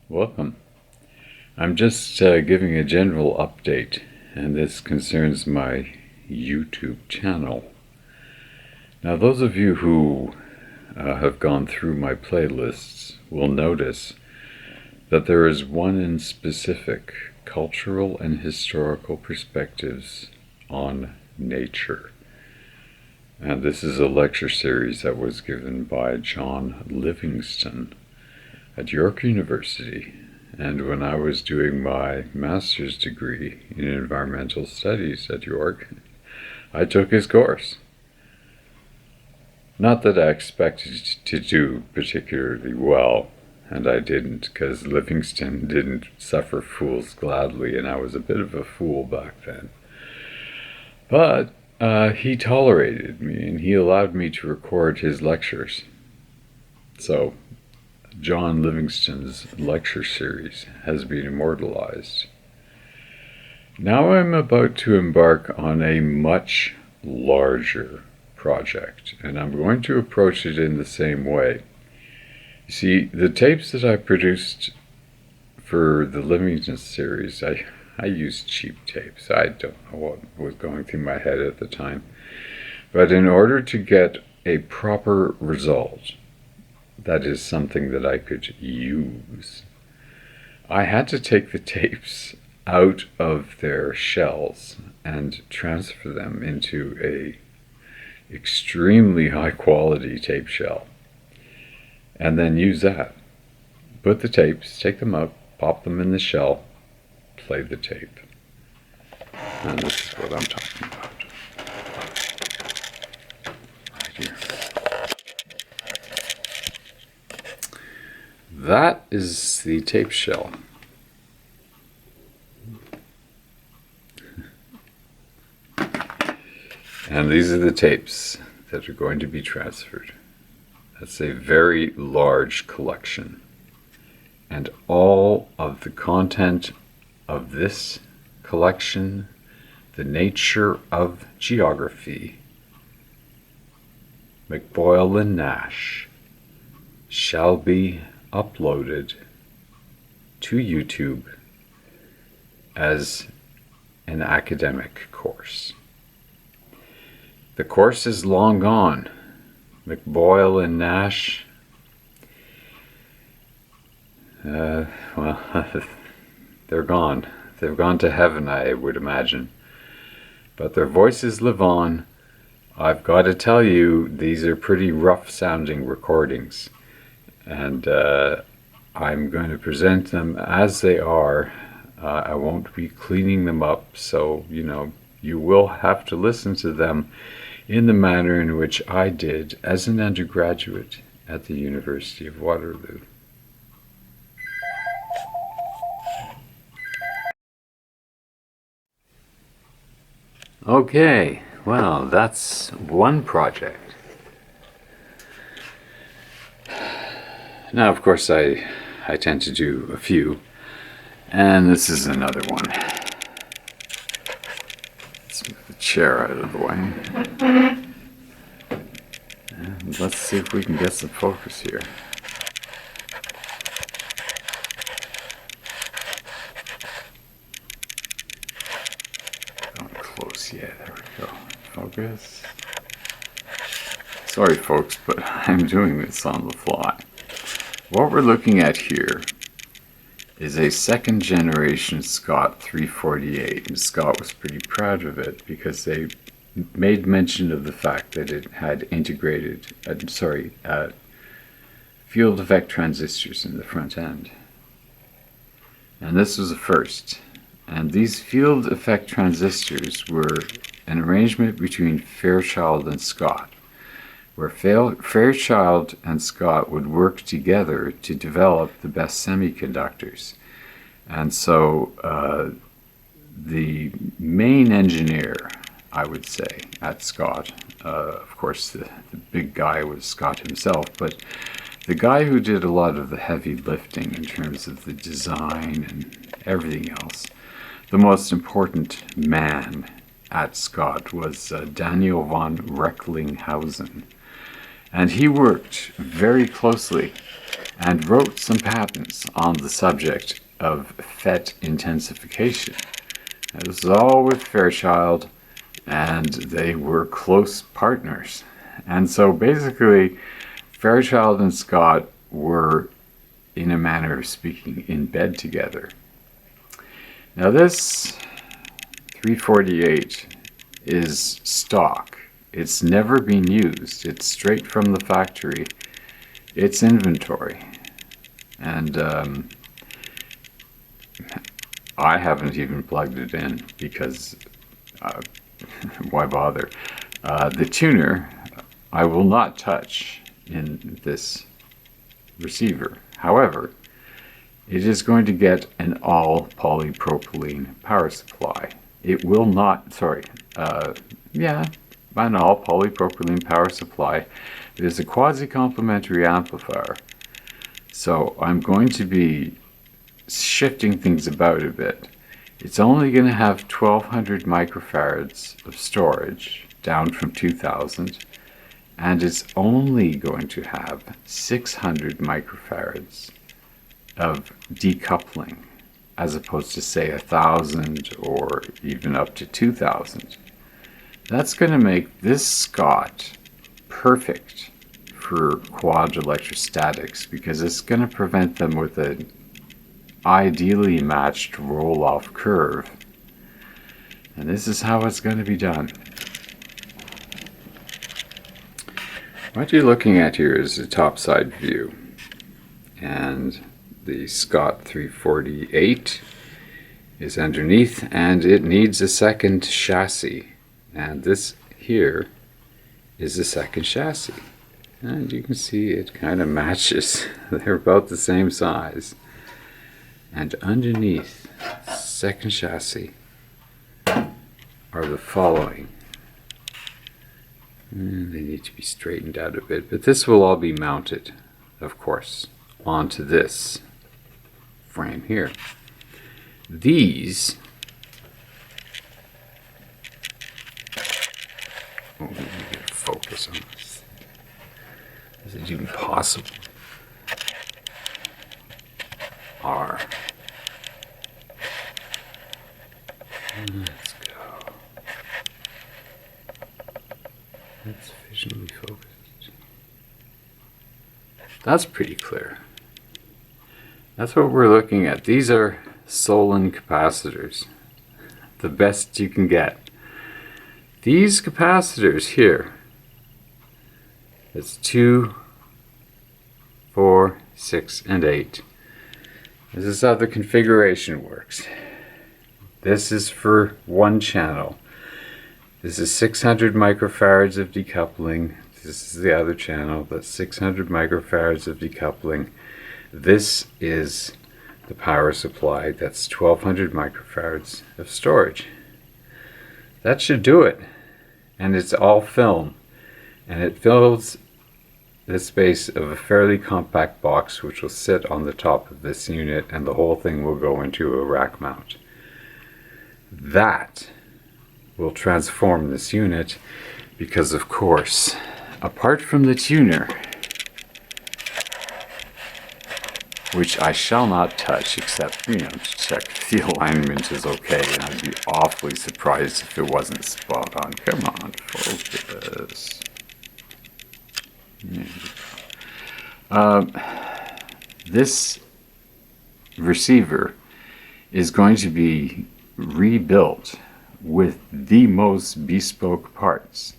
Welcome. I'm just giving a general update, and this concerns my YouTube channel. Now, those of you who have gone through my playlists will notice that there is one in specific, cultural and historical perspectives on nature. And this is a lecture series that was given by John Livingston at York University. And when I was doing my master's degree in environmental studies at York, I took his course. Not that I expected to do particularly well, and I didn't, because Livingston didn't suffer fools gladly, and I was a bit of a fool back then. But he tolerated me, and he allowed me to record his lectures. So, John Livingston's lecture series has been immortalized. Now I'm about to embark on a much larger project, and I'm going to approach it in the same way. You see, the tapes that I produced for the Livingston series, I used cheap tapes. I don't know what was going through my head at the time. But in order to get a proper result, that is something that I could use, I had to take the tapes out of their shells and transfer them into a extremely high quality tape shell, and then use that. Put the tapes, take them out, pop them in the shell, play the tape. And this is what I'm talking about. Right here. That is the tape shell. And these are the tapes that are going to be transferred. That's a very large collection. And all of the content of this collection, the nature of geography, McBoyle and Nash, shall be uploaded to YouTube as an academic course. The course is long gone. McBoyle and Nash, well, they're gone. They've gone to heaven, I would imagine. But their voices live on. I've got to tell you, these are pretty rough sounding recordings. And I'm going to present them as they are. I won't be cleaning them up, so, you will have to listen to them in the manner in which I did as an undergraduate at the University of Waterloo. Okay, well, that's one project. Now, of course, I tend to do a few, and this is another one. Let's move the chair out of the way. And let's see if we can get some focus here. Not close yet. There we go. Focus. Sorry, folks, but I'm doing this on the fly. What we're looking at here is a second generation Scott 348, and Scott was pretty proud of it because they made mention of the fact that it had integrated, field effect transistors in the front end. And this was a first. And these field effect transistors were an arrangement between Fairchild and Scott, where Fairchild and Scott would work together to develop the best semiconductors. And so the main engineer, I would say, at Scott, of course the big guy was Scott himself, but the guy who did a lot of the heavy lifting in terms of the design and everything else, the most important man at Scott was Daniel von Recklinghausen. And he worked very closely and wrote some patents on the subject of FET intensification. It was all with Fairchild, and they were close partners. And so basically, Fairchild and Scott were, in a manner of speaking, in bed together. Now this 348 is stock. It's never been used. It's straight from the factory. It's inventory. And I haven't even plugged it in because why bother? The tuner I will not touch in this receiver. However, it is going to get an all polypropylene power supply. It will not, an all polypropylene power supply. It is a quasi-complementary amplifier. So I'm going to be shifting things about a bit. It's only going to have 1200 microfarads of storage, down from 2000, and it's only going to have 600 microfarads of decoupling, as opposed to say 1000 or even up to 2000. That's going to make this Scott perfect for quad electrostatics because it's going to prevent them with an ideally matched roll-off curve. And this is how it's going to be done. What you're looking at here is a topside view, and the Scott 348 is underneath, and it needs a second chassis, and this here is the second chassis, and you can see it kind of matches. They're about the same size, and underneath second chassis are the following. They need to be straightened out a bit, but this will all be mounted, of course, onto this frame here. These let me get a focus on this. Is it even possible? Are let's go. That's visually focused. That's pretty clear. That's what we're looking at. These are Solon capacitors, the best you can get. These capacitors here, it's 2, 4, 6, and 8. This is how the configuration works. This is for one channel. This is 600 microfarads of decoupling. This is the other channel. That's 600 microfarads of decoupling. This is the power supply. That's 1200 microfarads of storage. That should do it. And it's all film. And it fills the space of a fairly compact box which will sit on the top of this unit, and the whole thing will go into a rack mount. That will transform this unit because, of course, apart from the tuner, which I shall not touch except, to check if the alignment is okay, and I'd be awfully surprised if it wasn't spot on. Come on, focus. This receiver is going to be rebuilt with the most bespoke parts.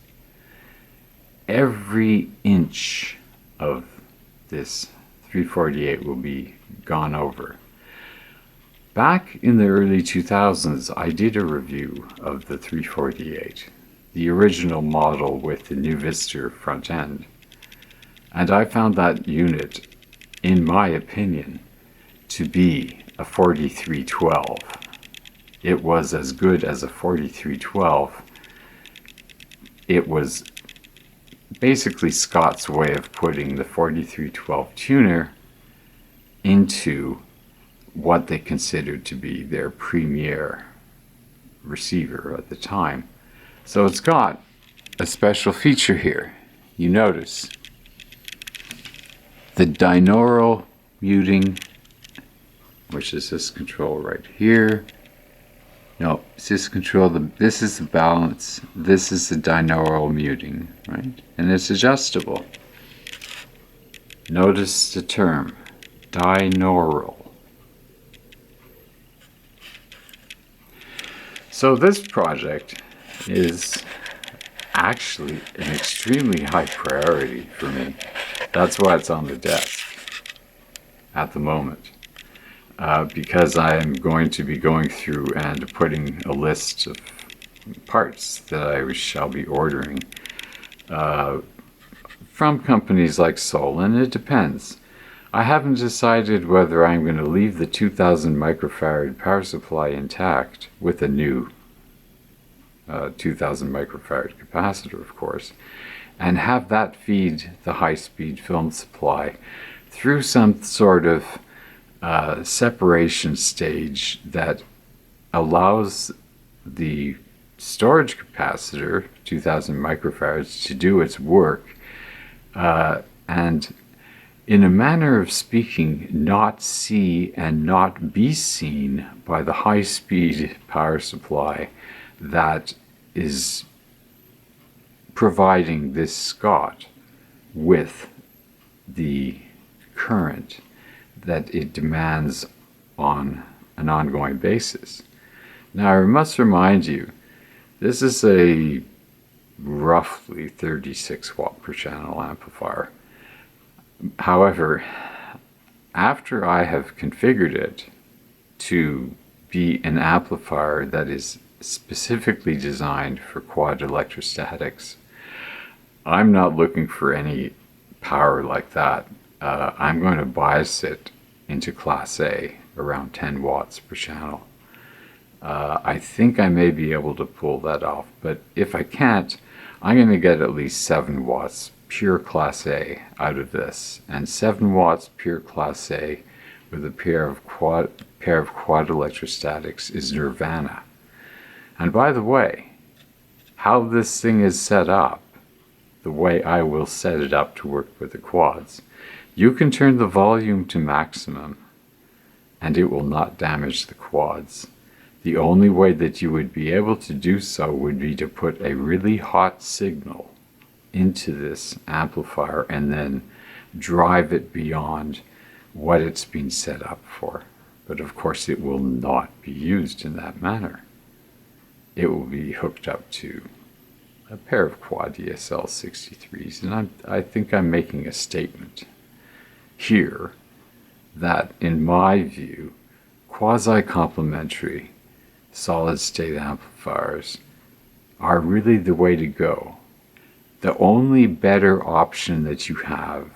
Every inch of this 348 will be gone over. Back in the early 2000s, I did a review of the 348, the original model with the new Vista front end. And I found that unit, in my opinion, to be a 4312. It was as good as a 4312. It was basically Scott's way of putting the 4312 tuner into what they considered to be their premier receiver at the time. So it's got a special feature here. You notice the binaural muting, which is this control right here. No, it's this control. This is the balance. This is the binaural muting, right? And it's adjustable. Notice the term, binaural. So this project is actually an extremely high priority for me. That's why it's on the desk at the moment. Because I am going to be going through and putting a list of parts that I shall be ordering from companies like Sol, and it depends. I haven't decided whether I'm going to leave the 2000 microfarad power supply intact with a new 2000 microfarad capacitor, of course, and have that feed the high-speed film supply through some sort of separation stage that allows the storage capacitor, 2000 microfarads, to do its work, and in a manner of speaking, not see and not be seen by the high-speed power supply that is providing this Scott with the current that it demands on an ongoing basis. Now, I must remind you, this is a roughly 36 watt per channel amplifier. However, after I have configured it to be an amplifier that is specifically designed for quad electrostatics, I'm not looking for any power like that. I'm going to bias it into Class A, around 10 watts per channel. I think I may be able to pull that off, but if I can't, I'm going to get at least 7 watts pure Class A out of this, and 7 watts pure Class A with a pair of quad electrostatics is nirvana. And by the way, how this thing is set up, the way I will set it up to work with the quads, you can turn the volume to maximum and it will not damage the quads. The only way that you would be able to do so would be to put a really hot signal into this amplifier and then drive it beyond what it's been set up for. But of course it will not be used in that manner. It will be hooked up to a pair of quad ESL 63s, and I think I'm making a statement here that, in my view, quasi-complementary solid-state amplifiers are really the way to go. The only better option that you have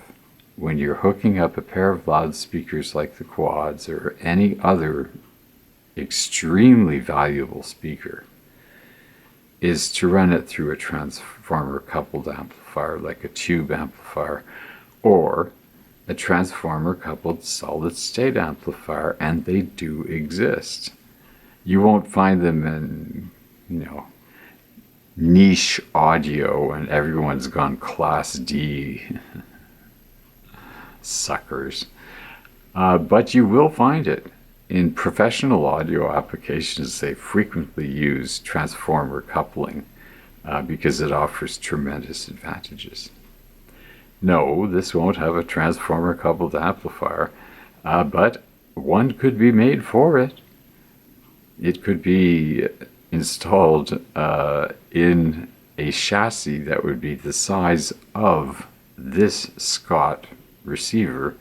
when you're hooking up a pair of loudspeakers like the quads or any other extremely valuable speaker is to run it through a transformer coupled amplifier like a tube amplifier, or a transformer coupled solid state amplifier, and they do exist. You won't find them in, niche audio and everyone's gone Class D suckers. But you will find it. In professional audio applications, they frequently use transformer coupling because it offers tremendous advantages. No, this won't have a transformer coupled amplifier, but one could be made for it. It could be installed in a chassis that would be the size of this Scott receiver,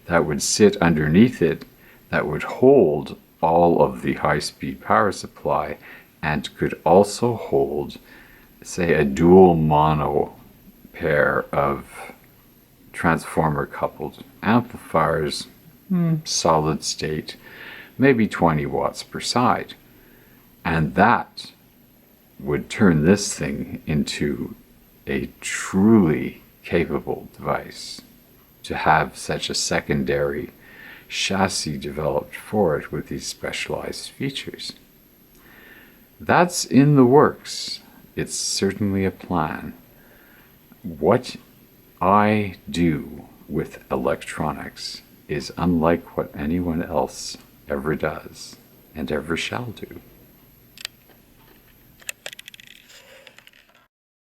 that would sit underneath it, that would hold all of the high-speed power supply, and could also hold, say, a dual mono pair of transformer coupled amplifiers, solid state, maybe 20 watts per side. And that would turn this thing into a truly capable device to have such a secondary chassis developed for it with these specialized features. That's in the works. It's certainly a plan. What I do with electronics is unlike what anyone else ever does and ever shall do.